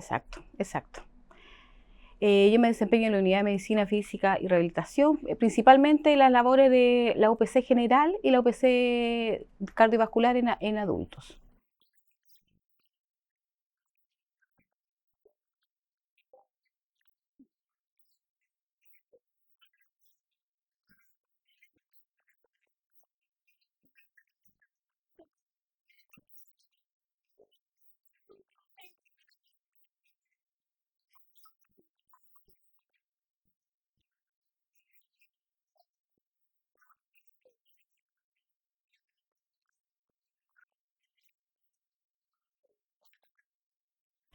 exacto, exacto. Yo me desempeño en la Unidad de Medicina Física y Rehabilitación, principalmente las labores de la UPC general y la UPC cardiovascular en adultos.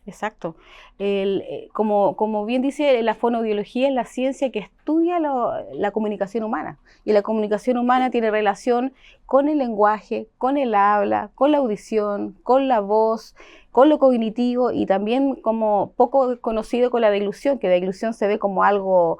Exacto. Como bien dice, la fonoaudiología es la ciencia que estudia la comunicación humana. Y la comunicación humana tiene relación con el lenguaje, con el habla, con la audición, con la voz, con lo cognitivo y también como poco conocido con la deglución, que la deglución se ve como algo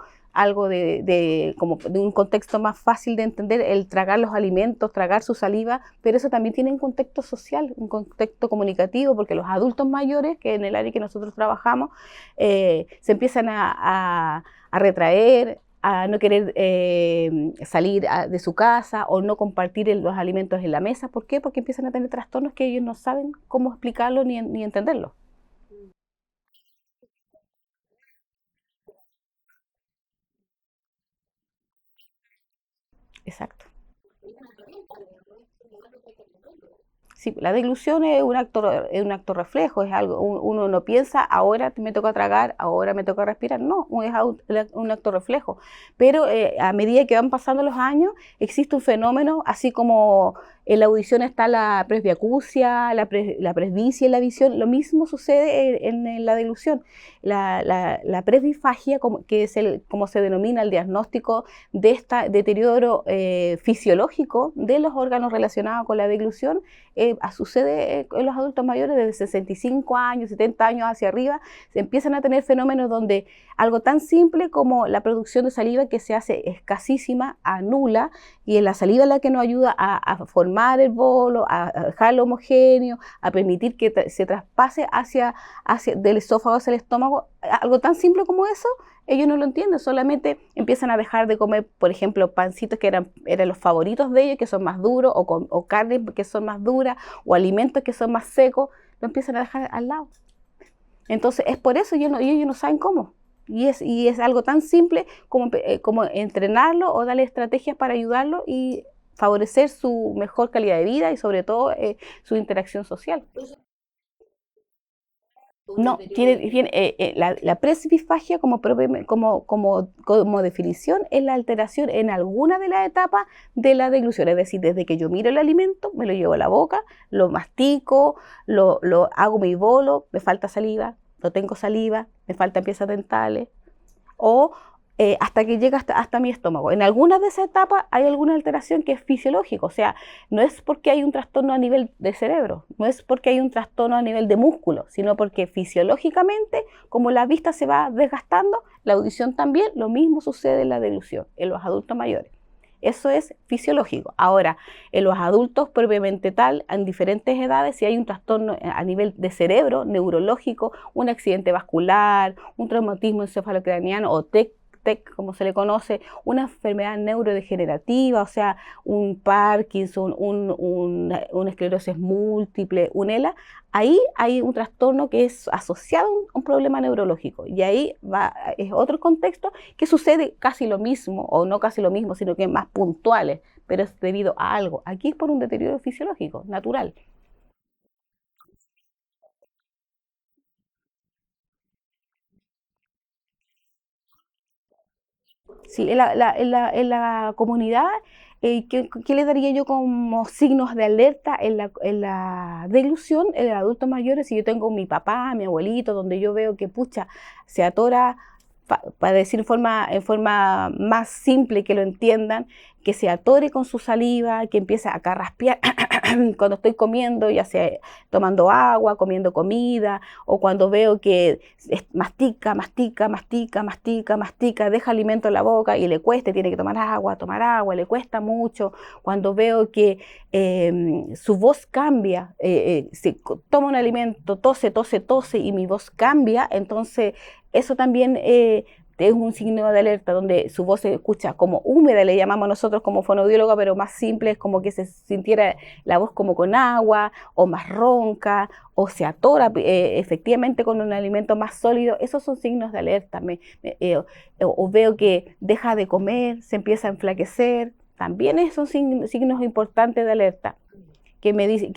como de un contexto más fácil de entender, el tragar los alimentos, tragar su saliva, pero eso también tiene un contexto social, un contexto comunicativo, porque los adultos mayores, que en el área que nosotros trabajamos, se empiezan a retraer, a no querer salir de su casa o no compartir los alimentos en la mesa. ¿Por qué? Porque empiezan a tener trastornos que ellos no saben cómo explicarlo ni entenderlo. Exacto. Sí, la deglución es un acto reflejo, es algo, uno no piensa, ahora me toca tragar, ahora me toca respirar, no, es un acto reflejo. Pero a medida que van pasando los años, existe un fenómeno, así como en la audición está la presbiacusia, la presbicia en la visión, lo mismo sucede en la deglución. La presbifagia, que es como se denomina el diagnóstico de este deterioro fisiológico de los órganos relacionados con la deglución, sucede en los adultos mayores desde 65 años, 70 años hacia arriba, se empiezan a tener fenómenos donde algo tan simple como la producción de saliva que se hace escasísima, nula, y es la saliva la que nos ayuda a formar el bolo, a dejarlo homogéneo, a permitir que se traspase del esófago hacia el estómago, algo tan simple como eso. Ellos no lo entienden, solamente empiezan a dejar de comer, por ejemplo, pancitos que eran los favoritos de ellos, que son más duros, o carnes que son más duras, o alimentos que son más secos, lo empiezan a dejar al lado. Entonces, es por eso ellos no saben cómo. Y es algo tan simple como entrenarlo o darle estrategias para ayudarlo y favorecer su mejor calidad de vida y sobre todo su interacción social. No, la presbifagia como definición es la alteración en alguna de las etapas de la deglución, es decir, desde que yo miro el alimento, me lo llevo a la boca, lo mastico, hago mi bolo, me falta saliva, no tengo saliva, me faltan piezas dentales, o hasta que llega hasta mi estómago. En algunas de esas etapas hay alguna alteración que es fisiológica, o sea, no es porque hay un trastorno a nivel de cerebro, no es porque hay un trastorno a nivel de músculo, sino porque fisiológicamente, como la vista se va desgastando, la audición también, lo mismo sucede en la deglución, en los adultos mayores. Eso es fisiológico. Ahora, en los adultos propiamente tal, en diferentes edades, si hay un trastorno a nivel de cerebro, neurológico, un accidente vascular, un traumatismo encefalocraniano o TEC, como se le conoce, una enfermedad neurodegenerativa, o sea, un Parkinson, una esclerosis múltiple, un ELA, ahí hay un trastorno que es asociado a un problema neurológico. Y ahí es otro contexto que sucede casi lo mismo, o no casi lo mismo, sino que es más puntuales, pero es debido a algo. Aquí es por un deterioro fisiológico, natural. Sí, en la comunidad, ¿qué le daría yo como signos de alerta en la deglución en adultos mayores? Si yo tengo mi papá, mi abuelito, donde yo veo que, pucha, se atora para decir en forma más simple que lo entiendan, que se atore con su saliva, que empiece a carraspear cuando estoy comiendo, ya sea tomando agua, comiendo comida, o cuando veo que mastica, mastica, mastica, mastica, mastica, deja alimento en la boca y le cuesta, tiene que tomar agua, le cuesta mucho. Cuando veo que su voz cambia, si toma un alimento, tose, tose, tose y mi voz cambia, entonces eso también es un signo de alerta donde su voz se escucha como húmeda, le llamamos nosotros como fonoaudióloga, pero más simple es como que se sintiera la voz como con agua o más ronca o se atora efectivamente con un alimento más sólido. Esos son signos de alerta. O veo que deja de comer, se empieza a enflaquecer. También son signos importantes de alerta que me dice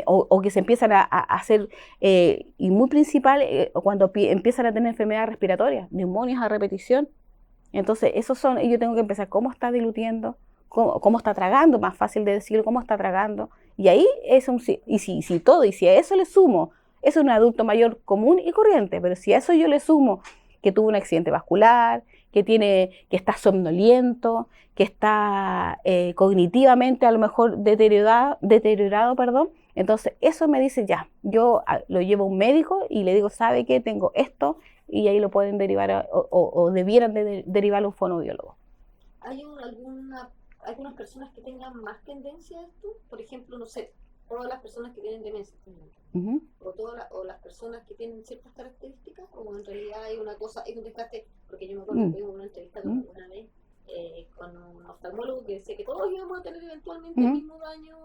o que se empiezan a hacer, y muy principal, cuando empiezan a tener enfermedades respiratorias, neumonias a repetición. Entonces, yo tengo que empezar cómo está diluyendo, cómo está tragando, más fácil de decirlo, cómo está tragando. Y ahí si a eso le sumo, es un adulto mayor común y corriente, pero si a eso yo le sumo que tuvo un accidente vascular, que está somnoliento, que está cognitivamente a lo mejor deteriorado, perdón. Entonces eso me dice ya, yo lo llevo a un médico y le digo, ¿sabe qué? Tengo esto, y ahí lo pueden derivar o debieran derivar a un fonoaudiólogo. ¿Hay algunas personas que tengan más tendencia a esto? Por ejemplo, no sé, todas las personas que tienen demencia, o las personas que tienen ciertas características, o en realidad hay una cosa, es un desgaste, porque yo me acuerdo que tuve una entrevista una vez con un oftalmólogo que decía que todos íbamos a tener eventualmente el mismo daño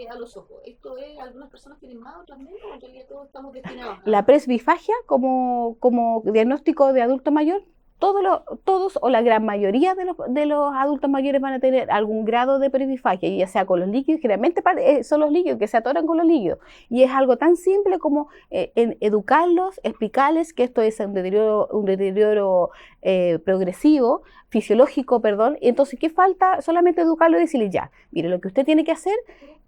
a los ojos. ¿Esto es, algunas personas tienen más, otras menos, o en realidad todos estamos destinados a... La presbifagia como diagnóstico de adulto mayor, todos o la gran mayoría de los adultos mayores van a tener algún grado de presbifagia, y ya sea con los líquidos, generalmente son los líquidos que se atoran con los líquidos, y es algo tan simple como educarlos, explicarles que esto es un deterioro progresivo, fisiológico, perdón. Entonces, ¿qué falta? Solamente educarlo y decirle ya, mire, lo que usted tiene que hacer,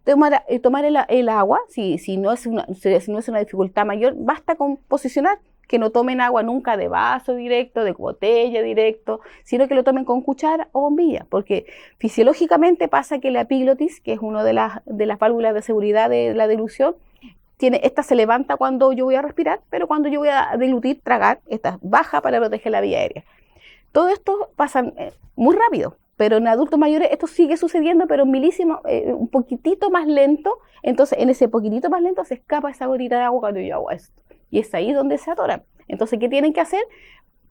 tomar el agua, si no es una dificultad mayor, basta con posicionar, que no tomen agua nunca de vaso directo, de botella directo, sino que lo tomen con cuchara o bombilla, porque fisiológicamente pasa que la epiglotis, que es una de las válvulas de seguridad de la deglución, esta se levanta cuando yo voy a respirar, pero cuando yo voy a deglutir, tragar, esta baja para proteger la vía aérea. Todo esto pasa muy rápido, pero en adultos mayores esto sigue sucediendo, pero un poquitito más lento. Entonces, en ese poquitito más lento se escapa esa gotita de agua cuando yo hago esto. Y es ahí donde se atoran. Entonces, ¿qué tienen que hacer?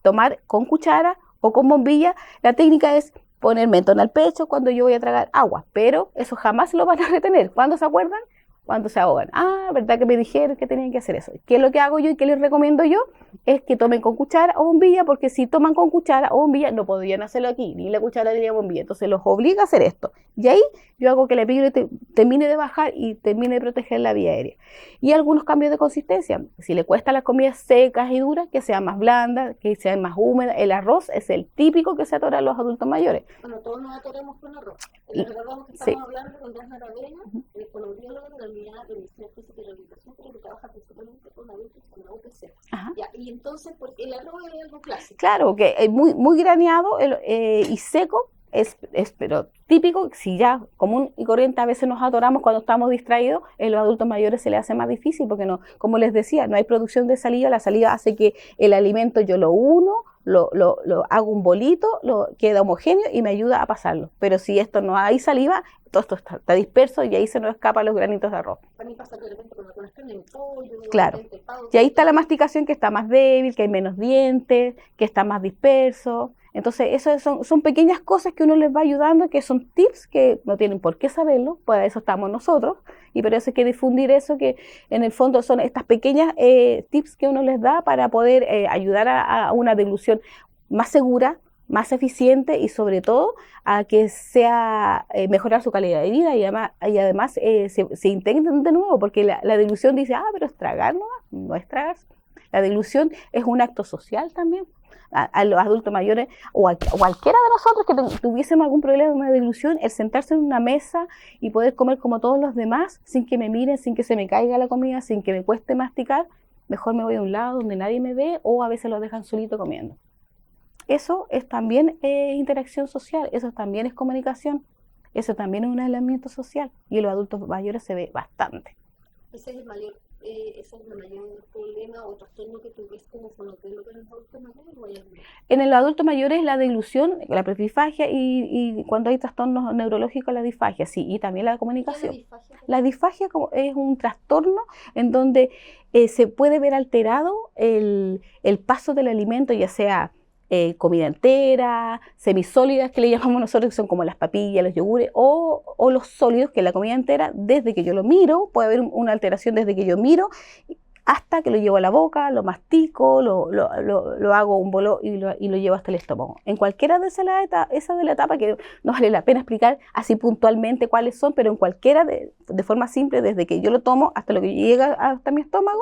Tomar con cuchara o con bombilla. La técnica es poner mentón al pecho cuando yo voy a tragar agua, pero eso jamás lo van a retener. ¿Cuándo se acuerdan? Cuando se ahogan. ¿Verdad que me dijeron que tenían que hacer eso? ¿Qué es lo que hago yo y qué les recomiendo yo? Es que tomen con cuchara o bombilla, porque si toman con cuchara o bombilla no podrían hacerlo aquí, ni la cuchara ni la bombilla. Entonces los obliga a hacer esto. Y ahí yo hago que la epiglotis termine de bajar y termine de proteger la vía aérea. Y algunos cambios de consistencia. Si le cuesta las comidas secas y duras, que sean más blandas, que sean más húmedas. El arroz es el típico que se atora a los adultos mayores. Bueno, todos nos atoramos con arroz. Recordamos que estamos hablando con Jasna Ravena, el fonoaudiólogo de la unidad de medicina física y rehabilitación, pero que trabaja principalmente con adultos con la UPC. Y entonces, porque el arroz es algo clásico. Claro, que es muy graneado y seco, pero típico. Si ya común y corriente a veces nos atoramos cuando estamos distraídos, en los adultos mayores se les hace más difícil porque no, como les decía, no hay producción de saliva. La saliva hace que el alimento yo lo uno, lo hago un bolito, queda homogéneo y me ayuda a pasarlo. Pero si esto no hay saliva, todo esto está disperso y ahí se nos escapan los granitos de arroz. También pasa de repente con algunas carnes de pollo. Claro. Y ahí está la masticación, que está más débil, que hay menos dientes, que está más disperso. Entonces, eso son pequeñas cosas que uno les va ayudando, que son tips que no tienen por qué saberlo, para eso estamos nosotros, y por eso hay que difundir eso, que en el fondo son estas pequeñas tips que uno les da para poder ayudar a una deglución más segura, más eficiente, y sobre todo a que sea mejorar su calidad de vida, y además se integren de nuevo, porque la deglución dice, pero es tragar, no es tragar. La deglución es un acto social también. A los adultos mayores o a cualquiera de nosotros que tuviésemos algún problema de deglución, el sentarse en una mesa y poder comer como todos los demás, sin que me miren, sin que se me caiga la comida, sin que me cueste masticar, mejor me voy a un lado donde nadie me ve, o a veces lo dejan solito comiendo. Eso es también interacción social, eso también es comunicación, eso también es un aislamiento social y en los adultos mayores se ve bastante. Ese es el mayor, ese es el mayor problema o trastorno que tú ves como fonotelo en los adultos mayores o hay algo más. En el adulto mayor es la deglución, la predisfagia y cuando hay trastornos neurológicos la disfagia, sí, y también la comunicación. La disfagia es un trastorno en donde se puede ver alterado el paso del alimento, ya sea comida entera, semisólidas que le llamamos nosotros, que son como las papillas, los yogures, o los sólidos, que es la comida entera, desde que yo lo miro, puede haber una alteración desde que yo miro hasta que lo llevo a la boca, lo mastico, lo hago un bolo y lo llevo hasta el estómago. En cualquiera de esas de la etapa, que no vale la pena explicar así puntualmente cuáles son, pero en cualquiera de forma simple, desde que yo lo tomo hasta lo que llega hasta mi estómago,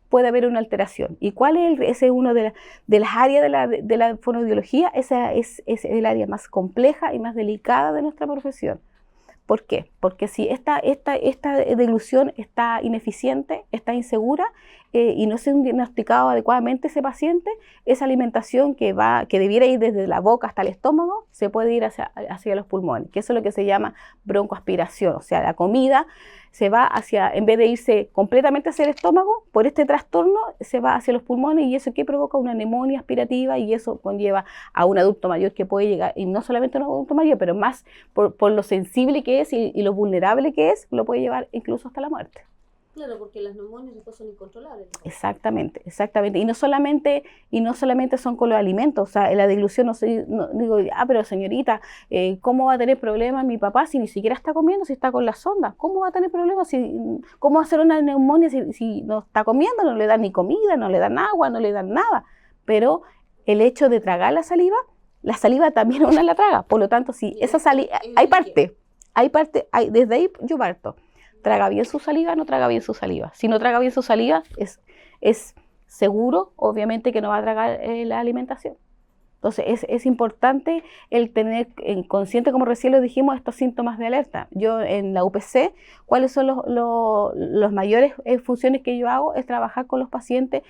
puede haber una alteración. ¿Y cuál es? Ese es uno de las áreas de la fonoaudiología. Esa es el área más compleja y más delicada de nuestra profesión. ¿Por qué? Porque si esta deglución está ineficiente, está insegura y no se ha diagnosticado adecuadamente ese paciente, esa alimentación que debiera ir desde la boca hasta el estómago, se puede ir hacia los pulmones, que eso es lo que se llama broncoaspiración, o sea, la comida se va en vez de irse completamente hacia el estómago, por este trastorno se va hacia los pulmones y eso que provoca una neumonía aspirativa y eso conlleva a un adulto mayor que puede llegar, y no solamente a un adulto mayor, pero más por lo sensible que es y lo vulnerable que es, lo puede llevar incluso hasta la muerte. Claro, porque las neumonías después son incontrolables. Exactamente. Y no solamente son con los alimentos, o sea, la deglución, digo, pero señorita, ¿cómo va a tener problemas mi papá si ni siquiera está comiendo, si está con la sonda? ¿Cómo va a tener problemas cómo va a hacer una neumonía si no está comiendo, no le dan ni comida, no le dan agua, no le dan nada? Pero el hecho de tragar la saliva también uno la traga, por lo tanto, si esa saliva, desde ahí yo parto. ¿Traga bien su saliva? ¿No traga bien su saliva? Si no traga bien su saliva, es seguro, obviamente, que no va a tragar la alimentación. Entonces, es importante el tener consciente, como recién lo dijimos, estos síntomas de alerta. Yo en la UPC, ¿cuáles son los mayores funciones que yo hago? Es trabajar con los pacientes.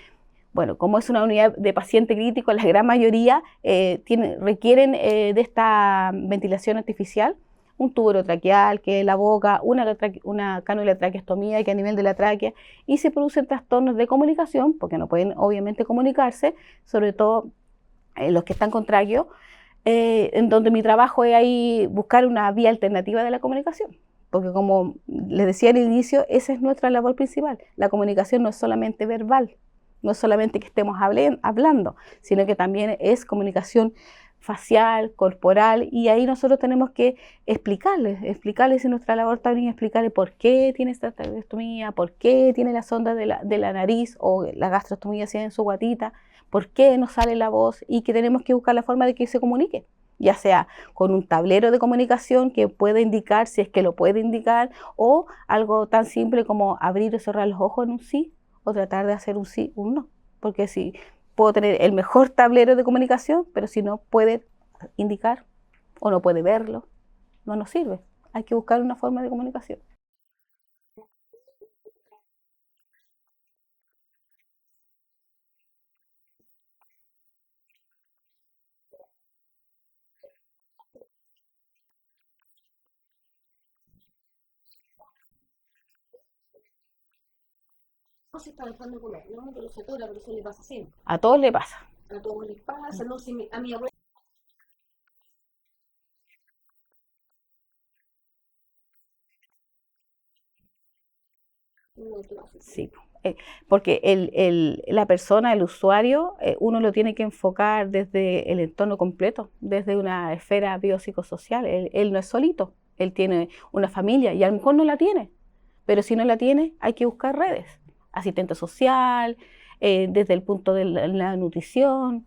Bueno, como es una unidad de paciente crítico, la gran mayoría requieren de esta ventilación artificial, un tubo orotraqueal, que es la boca, una cánula de traqueostomía, que a nivel de la tráquea, y se producen trastornos de comunicación, porque no pueden obviamente comunicarse, sobre todo los que están con tráqueo, en donde mi trabajo es ahí buscar una vía alternativa de la comunicación. Porque como les decía al inicio, esa es nuestra labor principal. La comunicación no es solamente verbal, no es solamente que estemos hablando, sino que también es comunicación facial, corporal, y ahí nosotros tenemos que explicarles en nuestra labor también, explicarles por qué tiene esta traqueostomía, por qué tiene la sonda de la nariz o la gastrostomía si es en su guatita, por qué no sale la voz y que tenemos que buscar la forma de que se comunique, ya sea con un tablero de comunicación que pueda indicar, si es que lo puede indicar, o algo tan simple como abrir o cerrar los ojos en un sí, o tratar de hacer un sí, un no, porque si puedo tener el mejor tablero de comunicación, pero si no puede indicar o no puede verlo, no nos sirve. Hay que buscar una forma de comunicación. No se está dejando comer, no, pero se atora, pero eso le pasa siempre. A todos les pasa. A todos les pasa, no, si a mi abuela. Sí, porque la persona, el usuario, uno lo tiene que enfocar desde el entorno completo, desde una esfera biopsicosocial. Él no es solito, él tiene una familia y a lo mejor no la tiene, pero si no la tiene hay que buscar redes, asistente social, desde el punto de la nutrición.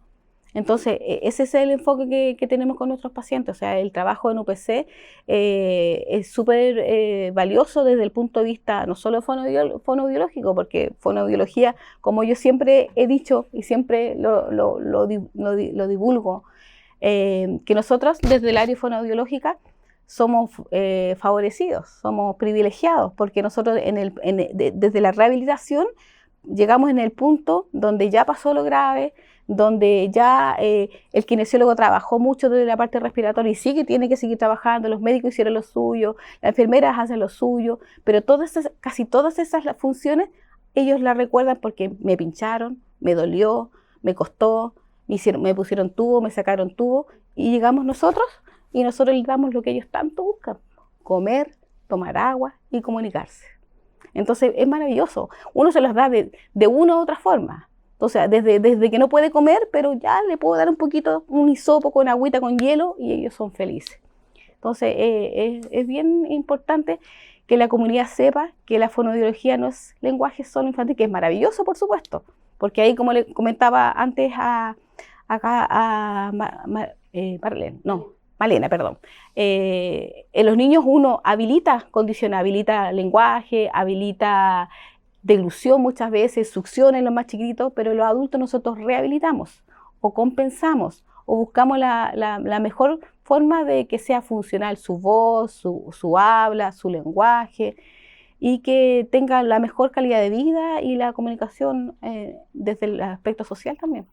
Entonces, ese es el enfoque que tenemos con nuestros pacientes. O sea, el trabajo en UPC es súper valioso desde el punto de vista no solo fonoaudiológico, porque fonoaudiología, como yo siempre he dicho y siempre lo divulgo, que nosotros desde el área fonoaudiológica somos favorecidos, somos privilegiados, porque nosotros desde la rehabilitación llegamos en el punto donde ya pasó lo grave, donde ya el kinesiólogo trabajó mucho de la parte respiratoria y tiene que seguir trabajando, los médicos hicieron lo suyo, las enfermeras hacen lo suyo, pero casi todas esas funciones ellos las recuerdan porque me pincharon, me dolió, me costó, me pusieron tubo, me sacaron tubo, y llegamos nosotros y nosotros les damos lo que ellos tanto buscan: comer, tomar agua y comunicarse. Entonces es maravilloso, uno se los da de una u otra forma. O sea, desde que no puede comer, pero ya le puedo dar un poquito, un hisopo con agüita con hielo y ellos son felices. Entonces es bien importante que la comunidad sepa que la fonoaudiología no es lenguaje solo infantil, que es maravilloso, por supuesto, porque ahí, como le comentaba antes Malena, perdón. En los niños uno habilita condiciones, habilita lenguaje, habilita deglución muchas veces, succión en los más chiquitos, pero en los adultos nosotros rehabilitamos o compensamos o buscamos la mejor forma de que sea funcional su voz, su habla, su lenguaje, y que tenga la mejor calidad de vida y la comunicación desde el aspecto social también.